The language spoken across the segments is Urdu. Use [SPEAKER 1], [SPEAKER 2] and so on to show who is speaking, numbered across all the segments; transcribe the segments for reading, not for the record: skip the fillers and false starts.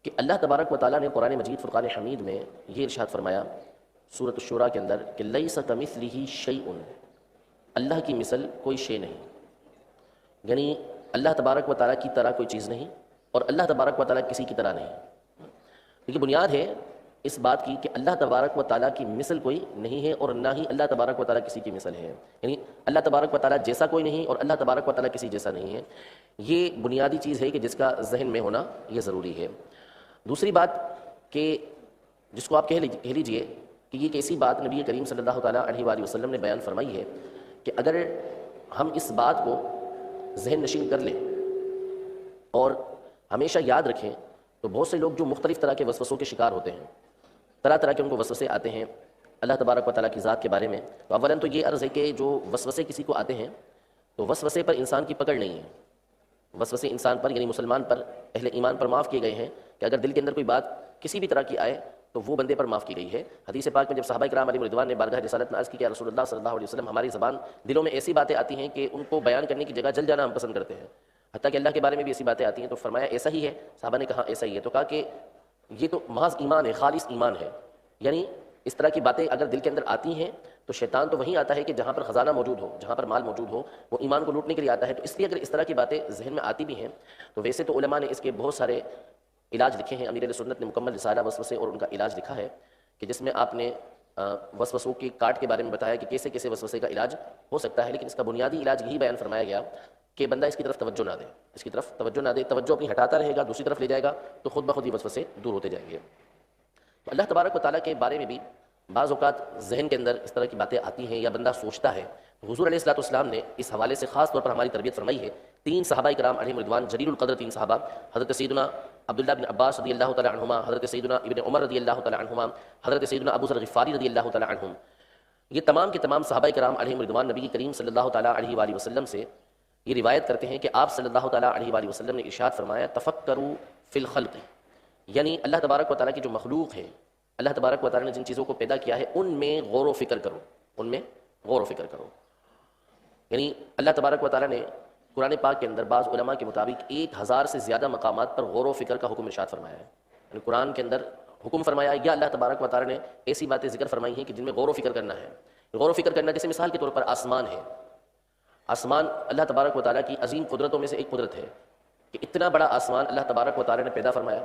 [SPEAKER 1] کہ اللہ تبارک و تعالیٰ نے قرآن مجید فرقان حمید میں یہ ارشاد فرمایا سورۃ الشورى کے اندر کہ لیس کمثلہ شیء، اللہ کی مثل کوئی شے نہیں، یعنی اللہ تبارک و تعالیٰ کی طرح کوئی چیز نہیں اور اللہ تبارک و تعالیٰ کسی کی طرح نہیں۔ یہ بنیاد ہے اس بات کی کہ اللہ تبارک و تعالیٰ کی مثل کوئی نہیں ہے اور نہ ہی اللہ تبارک و تعالیٰ کسی کی مثل ہے، یعنی اللہ تبارک و تعالیٰ جیسا کوئی نہیں اور اللہ تبارک و تعالیٰ کسی جیسا نہیں ہے۔ یہ بنیادی چیز ہے کہ جس کا ذہن میں ہونا یہ ضروری ہے۔ دوسری بات کہ جس کو آپ کہہ لیجئے کہ یہ کیسی بات نبی کریم صلی اللہ تعالیٰ علیہ وآلہ وسلم نے بیان فرمائی ہے کہ اگر ہم اس بات کو ذہن نشین کر لیں اور ہمیشہ یاد رکھیں تو بہت سے لوگ جو مختلف طرح کے وسوسوں کے شکار ہوتے ہیں، طرح طرح کے ان کو وسوسے آتے ہیں اللہ تبارک و تعالیٰ کی ذات کے بارے میں، تو اولاً تو یہ عرض ہے کہ جو وسوسے کسی کو آتے ہیں تو وسوسے پر انسان کی پکڑ نہیں ہے۔ وسوسے انسان پر یعنی مسلمان پر، اہل ایمان پر معاف کیے گئے ہیں کہ اگر دل کے اندر کوئی بات کسی بھی طرح کی آئے تو وہ بندے پر معاف کی گئی ہے۔ حدیث پاک میں جب صحابہ کرام علیہم رضوان نے بارگاہ رسالت میں عرض کی کہ رسول اللہ صلی اللہ علیہ وسلم ہماری زبان دلوں میں ایسی باتیں آتی ہیں کہ ان کو بیان کرنے کی جگہ جل جانا ہم پسند کرتے ہیں، حتیٰ کہ اللہ کے بارے میں بھی ایسی باتیں آتی ہیں، تو فرمایا ایسا ہی ہے؟ صحابہ نے کہا ایسا ہی ہے، تو کہا کہ یہ تو محض ایمان ہے، خالص ایمان ہے، یعنی اس طرح کی باتیں اگر دل کے اندر آتی ہیں تو شیطان تو وہیں آتا ہے کہ جہاں پر خزانہ موجود ہو، جہاں پر مال موجود ہو، وہ ایمان کو لوٹنے کے لیے آتا ہے، تو اس لیے اگر اس طرح کی باتیں ذہن میں آتی بھی ہیں تو ویسے تو علماء نے اس کے بہت سارے علاج لکھے ہیں۔ امیر اہل سنت نے مکمل رسالہ وسوسے اور ان کا علاج لکھا ہے کہ جس میں آپ نے وسوسوں کی کاٹ کے بارے میں بتایا کہ کیسے کیسے وسوسے کا علاج ہو سکتا ہے، لیکن اس کا بنیادی علاج یہی بیان فرمایا گیا کہ بندہ اس کی طرف توجہ نہ دے، اس کی طرف توجہ نہ دے، توجہ اپنی ہٹاتا رہے گا، دوسری طرف لے جائے گا تو خود بخود یہ وسوسے دور ہوتے جائیں گے۔ تو اللہ تبارک و تعالیٰ کے بارے میں بھی بعض اوقات ذہن کے اندر اس طرح کی باتیں آتی ہیں یا بندہ سوچتا ہے۔ حضور علیہ الصلوۃ والسلام نے اس حوالے سے خاص طور پر ہماری تربیت فرمائی ہے۔ 3 صحابہ کرام علیہم رضوان جلیل القدر 3 صحابہ، حضرت سیدنا عبداللہ بن عباس رضی اللہ تعالیٰ عنہما، حضرت سیدنا ابن عمر رضی اللہ تعالیٰ عنہما، حضرت سیدنا ابو ذر غفاری رضی اللہ تعالیٰ عنہم، یہ تمام کے تمام صحابہ کرام علیہم رضوان نبی کریم صلی اللہ تعالیٰ علیہ وآلہ وسلم سے یہ روایت کرتے ہیں کہ آپ صلی اللہ تعالیٰ علیہ وآلہ وسلم نے ارشاد فرمایا تفکروا فی الخلق، یعنی اللہ تبارک و تعالیٰ کی جو مخلوق ہے، اللہ تبارک و تعالیٰ نے جن چیزوں کو پیدا کیا ہے ان میں غور و فکر کرو، ان میں غور و فکر کرو۔ یعنی اللہ تبارک و تعالیٰ نے قرآن پاک کے اندر بعض علماء کے مطابق 1000 سے زیادہ مقامات پر غور و فکر کا حکم ارشاد فرمایا ہے، یعنی قرآن کے اندر حکم فرمایا یا اللہ تبارک و تعالیٰ نے ایسی باتیں ذکر فرمائی ہیں کہ جن میں غور و فکر کرنا ہے۔ غور و فکر کرنا جیسے مثال کے طور پر آسمان ہے، آسمان اللہ تبارک و تعالیٰ کی عظیم قدرتوں میں سے ایک قدرت ہے کہ اتنا بڑا آسمان اللہ تبارک و تعالیٰ نے پیدا فرمایا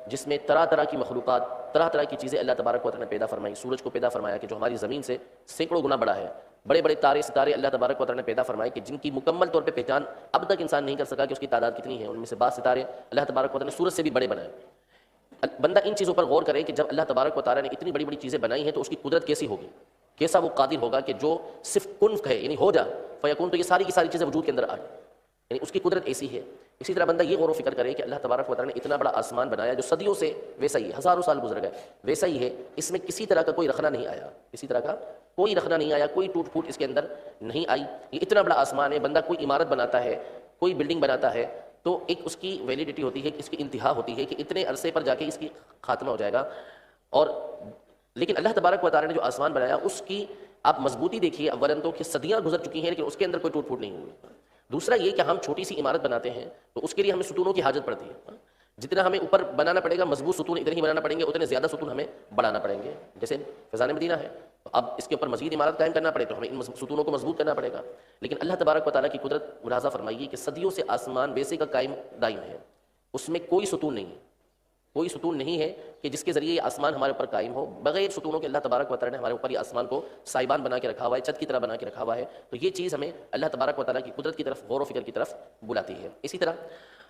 [SPEAKER 1] جس میں طرح طرح کی مخلوقات، طرح طرح کی چیزیں اللہ تبارک و تعالیٰ نے پیدا فرمائی۔ سورج کو پیدا فرمایا کہ جو ہماری زمین سے سینکڑوں گنا بڑا ہے، بڑے بڑے تارے ستارے اللہ تبارک و تعالیٰ نے پیدا فرمائے کہ جن کی مکمل طور پہ پہچان اب تک انسان نہیں کر سکا کہ اس کی تعداد کتنی ہے، ان میں سے بعض ستارے اللہ تبارک و تعالیٰ نے سورج سے بھی بڑے بنائے۔ بندہ ان چیزوں پر غور کرے کہ جب اللہ تبارک و تعالیٰ نے اتنی بڑی بڑی چیزیں بنائی ہیں تو اس کی قدرت کیسی ہوگی، کیسا وہ قادر ہوگا کہ جو صرف کن ہے یعنی ہو جا فیکون، تو یہ ساری کی ساری چیزیں وجود کے اندر آ جائیں، یعنی اس کی قدرت ایسی ہے۔ اسی طرح بندہ یہ غور و فکر کرے کہ اللہ تبارک و تعالیٰ نے اتنا بڑا آسمان بنایا جو صدیوں سے ویسا ہی ہے، ہزاروں سال گزر گئے ویسا ہی ہے، اس میں کسی طرح کا کوئی رخنا نہیں آیا، کسی طرح کا کوئی رخنا نہیں آیا، کوئی ٹوٹ پھوٹ اس کے اندر نہیں آئی۔ یہ اتنا بڑا آسمان ہے، بندہ کوئی عمارت بناتا ہے، کوئی بلڈنگ بناتا ہے تو ایک اس کی ویلیڈیٹی ہوتی ہے، اس کی انتہا ہوتی ہے کہ اتنے عرصے پر جا کے اس کی خاتمہ ہو جائے گا، اور لیکن اللہ تبارک و تعالیٰ نے جو آسمان بنایا اس کی آپ مضبوطی دیکھیے، اولاً تو کہ صدیاں گزر چکی ہیں لیکن اس کے اندر کوئی ٹوٹ پھوٹ نہیں ہوئی۔ دوسرا یہ کہ ہم چھوٹی سی عمارت بناتے ہیں تو اس کے لیے ہمیں ستونوں کی حاجت پڑتی ہے، جتنا ہمیں اوپر بنانا پڑے گا مضبوط ستون اتنے ہی بنانا پڑیں گے، اتنے زیادہ ستون ہمیں بڑھانا پڑیں گے۔ جیسے فیضان مدینہ ہے تو اب اس کے اوپر مزید عمارت قائم کرنا پڑے تو ہمیں ان ستونوں کو مضبوط کرنا پڑے گا، لیکن اللہ تبارک و تعالیٰ کی قدرت ملاحظہ فرمائیے کہ صدیوں سے آسمان ویسے کا قائم دائم ہے، اس میں کوئی ستون نہیں ہے، کوئی ستون نہیں ہے کہ جس کے ذریعے یہ آسمان ہمارے اوپر قائم ہو، بغیر ستونوں کے اللہ تبارک و تعالیٰ نے ہمارے اوپر یہ آسمان کو سائبان بنا کے رکھا ہوا ہے، چھت کی طرح بنا کے رکھا ہوا ہے۔ تو یہ چیز ہمیں اللہ تبارک و تعالیٰ کی قدرت کی طرف غور و فکر کی طرف بلاتی ہے۔ اسی طرح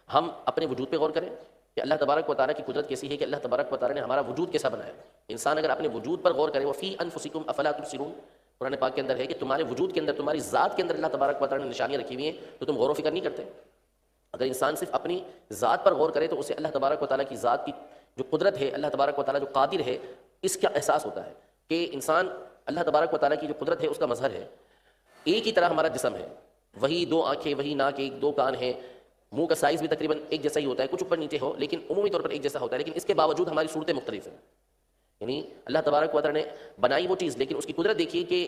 [SPEAKER 1] ہم اپنے وجود پہ غور کریں کہ اللہ تبارک و تعالیٰ کی قدرت کیسی ہے کہ اللہ تبارک و تعالیٰ نے ہمارا وجود کیسا بنایا۔ انسان اگر اپنے وجود پر غور کرے، وفی انفسکم افلا تبصرون، قرآن پاک کے اندر ہے کہ تمہارے وجود کے اندر، تمہاری ذات کے اندر اللہ تبارک و تعالیٰ نے نشانیاں رکھی ہوئی ہیں تو تم غور و فکر نہیں کرتے۔ اگر انسان صرف اپنی ذات پر غور کرے تو اسے اللہ تبارک و تعالیٰ کی ذات کی جو قدرت ہے، اللہ تبارک و تعالیٰ جو قادر ہے، اس کا احساس ہوتا ہے کہ انسان اللہ تبارک و تعالیٰ کی جو قدرت ہے اس کا مظہر ہے۔ ایک ہی طرح ہمارا جسم ہے، وہی 2 آنکھیں، وہی ناک، 2 کان ہیں، منہ کا سائز بھی تقریباً ایک جیسا ہی ہوتا ہے، کچھ اوپر نیچے ہو لیکن عمومی طور پر ایک جیسا ہوتا ہے، لیکن اس کے باوجود ہماری صورتیں مختلف ہیں۔ یعنی اللہ تبارک و تعالیٰ نے بنائی وہ چیز لیکن اس کی قدرت دیکھیے کہ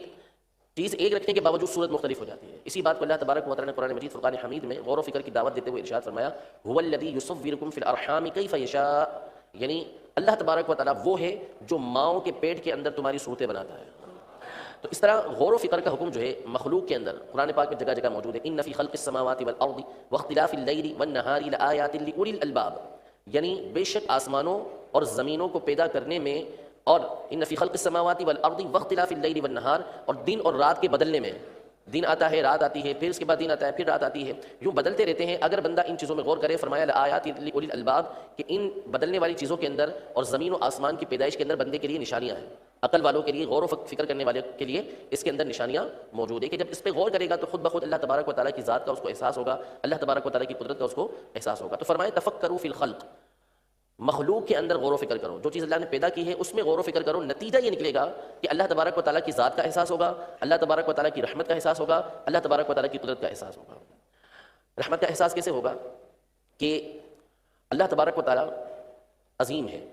[SPEAKER 1] چیز ایک رکھنے کے باوجود صورت مختلف ہو جاتی ہے۔ اسی بات کو اللہ تبارک و تعالیٰ نے قرآن مجید فرقان حمید میں غور و فکر کی دعوت دیتے ہوئے ارشاد فرمایا، هو الذی یصورکم فی الارحام کیف یشاء، یعنی اللہ تبارک و تعالیٰ وہ ہے جو ماؤں کے پیٹ کے اندر تمہاری صورتیں بناتا ہے. تو اس طرح غور و فکر کا حکم جو ہے مخلوق کے اندر قرآن پاک میں جگہ جگہ موجود ہے. ان فی خلق السماوات والارض واختلاف اللیل والنہار لآیات لأولی الالباب، یعنی بے شک آسمانوں اور زمینوں کو پیدا کرنے میں، اور ان فی خلق السماوات والارض واختلاف اللیل والنہار، اور دن اور رات کے بدلنے میں، دن آتا ہے رات آتی ہے، پھر اس کے بعد دن آتا ہے پھر رات آتی ہے، یوں بدلتے رہتے ہیں. اگر بندہ ان چیزوں میں غور کرے، فرمایا لآیات لأولی الالباب کہ ان بدلنے والی چیزوں کے اندر اور زمین و آسمان کی پیدائش کے اندر بندے کے لیے نشانیاں ہیں. عقل والوں کے لیے، غور و فکر کرنے والے کے لیے اس کے اندر نشانیاں موجود ہیں کہ جب اس پہ غور کرے گا تو خود بخود اللہ تبارک و تعالیٰ کی ذات کا اس کو احساس ہوگا، اللہ تبارک و تعالیٰ کی قدرت کا اس کو احساس ہوگا. تو فرمایا تفکروا فی الخلق، مخلوق کے اندر غور و فکر کرو، جو چیز اللہ نے پیدا کی ہے اس میں غور و فکر کرو. نتیجہ یہ نکلے گا کہ اللہ تبارک و تعالیٰ کی ذات کا احساس ہوگا، اللہ تبارک و تعالیٰ کی رحمت کا احساس ہوگا، اللہ تبارک و تعالیٰ کی قدرت کا احساس ہوگا. رحمت کا احساس کیسے ہوگا؟ کہ اللہ تبارک و تعالیٰ عظیم ہے،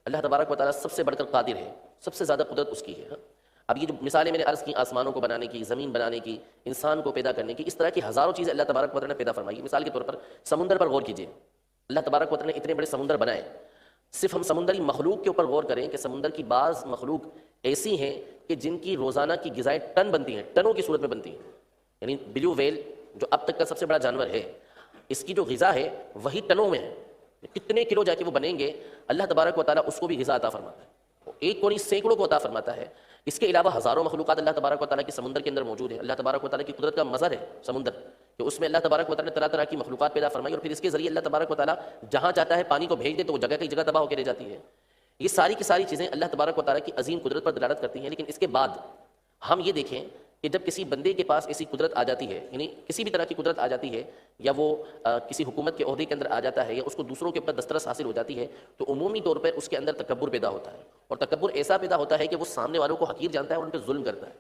[SPEAKER 1] اللہ تبارک و تعالیٰ سب سے بڑھ کر قادر ہے، سب سے زیادہ قدرت اس کی ہے. اب یہ جو مثالیں میں نے عرض کی، آسمانوں کو بنانے کی، زمین بنانے کی، انسان کو پیدا کرنے کی، اس طرح کی ہزاروں چیزیں اللہ تبارک و تعالیٰ نے پیدا فرمائی. مثال کے طور پر سمندر پر غور کیجیے، اللہ تبارک و تعالیٰ نے اتنے بڑے سمندر بنائے. صرف ہم سمندری مخلوق کے اوپر غور کریں کہ سمندر کی بعض مخلوق ایسی ہیں کہ جن کی روزانہ کی غذائیں ٹن بنتی ہیں، ٹنوں کی صورت میں بنتی ہیں. یعنی بلیو ویل جو اب تک کا سب سے بڑا جانور ہے، اس کی جو غذا ہے وہی ٹنوں میں ہے. کتنے کلو جا کے وہ بنیں گے، اللہ تبارک و تعالیٰ اس کو بھی غذا عطا فرماتا ہے، ایک کو نہیں سینکڑوں کو عطا فرماتا ہے. اس کے علاوہ ہزاروں مخلوقات اللہ تبارک و تعالیٰ کے سمندر کے اندر موجود ہیں. اللہ تبارک و تعالیٰ کی قدرت کا مظہر ہے سمندر، کہ اس میں اللہ تبارک و تعالیٰ نے طرح طرح کی مخلوقات پیدا فرمائی، اور پھر اس کے ذریعے اللہ تبارک و تعالیٰ جہاں چاہتا ہے پانی کو بھیج دے تو وہ جگہ کی جگہ تباہ ہو کے رہ جاتی ہے. یہ ساری کی ساری چیزیں اللہ تبارک و تعالیٰ کی عظیم قدرت پر دلالت کرتی ہیں. لیکن اس کے بعد ہم یہ دیکھیں کہ جب کسی بندے کے پاس ایسی قدرت آ جاتی ہے، یعنی کسی بھی طرح کی قدرت آ جاتی ہے، یا وہ کسی حکومت کے عہدے کے اندر آ جاتا ہے، یا اس کو دوسروں کے اوپر دسترس حاصل ہو جاتی ہے، تو عمومی طور پر اس کے اندر تکبر پیدا ہوتا ہے. اور تکبر ایسا پیدا ہوتا ہے کہ وہ سامنے والوں کو حقیر جانتا ہے اور ان پہ ظلم کرتا ہے.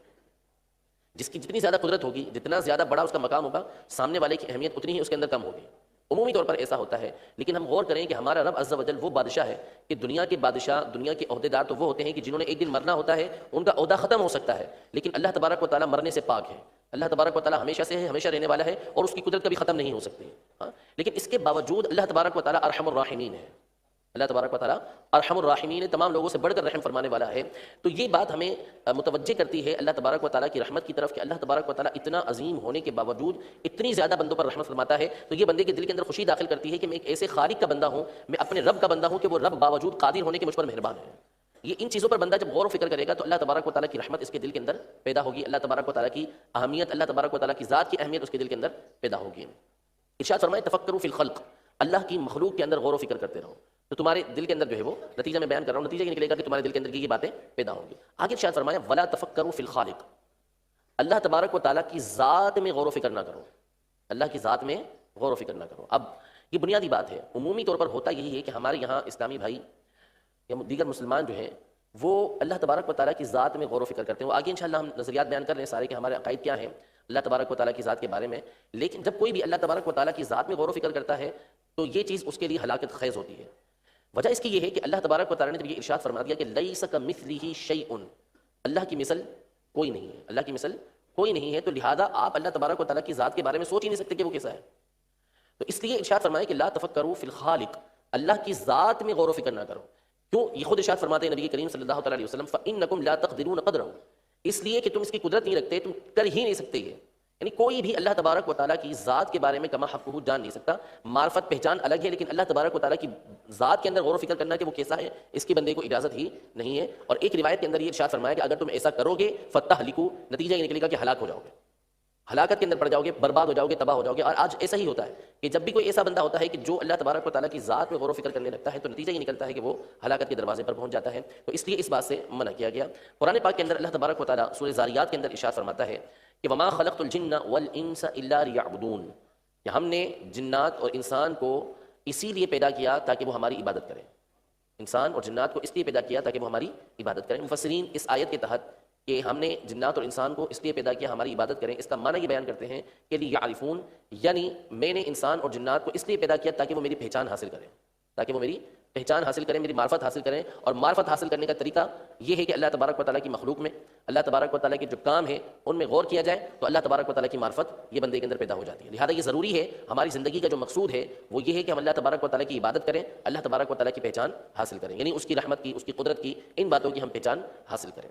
[SPEAKER 1] جس کی جتنی زیادہ قدرت ہوگی، جتنا زیادہ بڑا اس کا مقام ہوگا، سامنے والے کی اہمیت اتنی ہی اس کے اندر کم ہوگی. عمومی طور پر ایسا ہوتا ہے. لیکن ہم غور کریں کہ ہمارا رب عز و جل وہ بادشاہ ہے کہ دنیا کے بادشاہ، دنیا کے عہدیدار تو وہ ہوتے ہیں کہ جنہوں نے ایک دن مرنا ہوتا ہے، ان کا عہدہ ختم ہو سکتا ہے. لیکن اللہ تبارک و تعالیٰ مرنے سے پاک ہے، اللہ تبارک و تعالیٰ ہمیشہ سے ہے، ہمیشہ رہنے والا ہے، اور اس کی قدرت کبھی ختم نہیں ہو سکتی. لیکن اس کے باوجود اللہ تبارک و تعالیٰ ارحم الراحمین ہے. اللہ تبارک و تعالیٰ ارحم الراحمین، تمام لوگوں سے بڑھ کر رحم فرمانے والا ہے. تو یہ بات ہمیں متوجہ کرتی ہے اللہ تبارک و تعالیٰ کی رحمت کی طرف، کہ اللہ تبارک و تعالیٰ اتنا عظیم ہونے کے باوجود اتنی زیادہ بندوں پر رحمت فرماتا ہے. تو یہ بندے کے دل کے اندر خوشی داخل کرتی ہے کہ میں ایک ایسے خالق کا بندہ ہوں، میں اپنے رب کا بندہ ہوں کہ وہ رب باوجود قادر ہونے کے مجھ پر مہربان ہے. یہ ان چیزوں پر بندہ جب غور و فکر کرے گا تو اللہ تبارک و تعالیٰ کی رحمت اس کے دل کے اندر پیدا ہوگی، اللہ تبارک و تعالیٰ کی اہمیت، اللہ تبارک و تعالیٰ کی ذات کی اہمیت اس کے دل کے اندر پیدا ہوگی. ارشاد فرمائے تفکروا فی الخلق، اللہ کی مخلوق کے اندر غور و فکر کرتے رہو. تو تمہارے دل کے اندر جو ہے وہ نتیجہ میں بیان کر رہا ہوں، نتیجہ یہ نکلے گا کہ تمہارے دل کے اندر یہ باتیں پیدا ہوں گی. آگے ارشاد فرمایا ولا تفکروا فی الخالق، اللہ تبارک و تعالیٰ کی ذات میں غور و فکر نہ کرو، اللہ کی ذات میں غور و فکر نہ کرو. اب یہ بنیادی بات ہے. عمومی طور پر ہوتا یہی ہے کہ ہمارے یہاں اسلامی بھائی یا دیگر مسلمان جو ہیں وہ اللہ تبارک و تعالیٰ کی ذات میں غور و فکر کرتے ہیں. وہ آگے انشاءاللہ ہم نظریات بیان کر رہے ہیں سارے کہ ہمارے عقائد کیا ہیں اللہ تبارک و تعالیٰ کی ذات کے بارے میں. لیکن جب کوئی بھی اللہ تبارک و تعالیٰ کی ذات میں غور و فکر کرتا ہے تو یہ چیز اس کے لیے ہلاکت خیز ہوتی ہے. وجہ اس کی یہ ہے کہ اللہ تبارک و تعالیٰ نے جب یہ ارشاد فرما دیا کہ لیس کمثلہ شیء، اللہ کی مثل کوئی نہیں ہے، اللہ کی مثل کوئی نہیں ہے، تو لہذا آپ اللہ تبارک و تعالیٰ کی ذات کے بارے میں سوچ ہی نہیں سکتے کہ وہ کیسا ہے. تو اس لیے ارشاد فرمایا کہ لا تفکروا فی الخالق، اللہ کی ذات میں غور و فکر نہ کرو. کیوں؟ یہ خود ارشاد فرماتے ہیں نبی کریم صلی اللہ تعالیٰ علیہ وسلم فإنکم لا تقدرون قدرہ، اس لیے کہ تم اس کی قدرت نہیں رکھتے، تم کر ہی نہیں سکتے. یہ یعنی کوئی بھی اللہ تبارک و تعالیٰ کی ذات کے بارے میں کما حقہ جان نہیں سکتا. معرفت پہچان الگ ہے، لیکن اللہ تبارک و تعالیٰ کی ذات کے اندر غور و فکر کرنا کہ وہ کیسا ہے اس کی بندے کو اجازت ہی نہیں ہے. اور ایک روایت کے اندر یہ ارشاد فرمایا کہ اگر تم ایسا کرو گے فتہلکوا، نتیجہ یہ نکلے گا کہ ہلاک ہو جاؤ گے، ہلاکت کے اندر پڑ جاؤ گے، برباد ہو جاؤ گے، تباہ ہو جاؤ گے. اور آج ایسا ہی ہوتا ہے کہ جب بھی کوئی ایسا بندہ ہوتا ہے کہ جو اللہ تبارک و تعالیٰ کی ذات میں غور و فکر کرنے لگتا ہے تو نتیجہ یہ نکلتا ہے کہ وہ ہلاکت کے دروازے پر پہنچ جاتا ہے. تو اس لیے اس بات سے منع کیا گیا. قرآن پاک کے اندر اللہ تبارک و تعالیٰ سورہ ذاریات کے اندر ارشاد فرماتا ہے کہ وما خلقت الجن والانس الا لیعبدون، کہ ہم نے جنات اور انسان کو اسی لیے پیدا کیا تاکہ وہ ہماری عبادت کریں. انسان اور جنات کو اس لیے پیدا کیا تاکہ وہ ہماری عبادت کریں. مفسرین اس آیت کے تحت کہ ہم نے جنات اور انسان کو اس لیے پیدا کیا ہماری عبادت کریں، اس کا معنی یہ بیان کرتے ہیں کہ لیعرفون، یعنی میں نے انسان اور جنات کو اس لیے پیدا کیا تاکہ وہ میری پہچان حاصل کریں، تاکہ وہ میری پہچان حاصل کریں، میری معرفت حاصل کریں. اور معرفت حاصل کرنے کا طریقہ یہ ہے کہ اللہ تبارک و تعالیٰ کی مخلوق میں، اللہ تبارک و تعالیٰ کے جو کام ہیں ان میں غور کیا جائے تو اللہ تبارک و تعالیٰ کی معرفت یہ بندے کے اندر پیدا ہو جاتی ہے. لہٰذا یہ ضروری ہے، ہماری زندگی کا جو مقصود ہے وہ یہ ہے کہ ہم اللہ تبارک و تعالیٰ کی عبادت کریں، اللہ تبارک و تعالیٰ کی پہچان حاصل کریں، یعنی اس کی رحمت کی، اس کی قدرت کی، ان باتوں کی ہم پہچان حاصل کریں.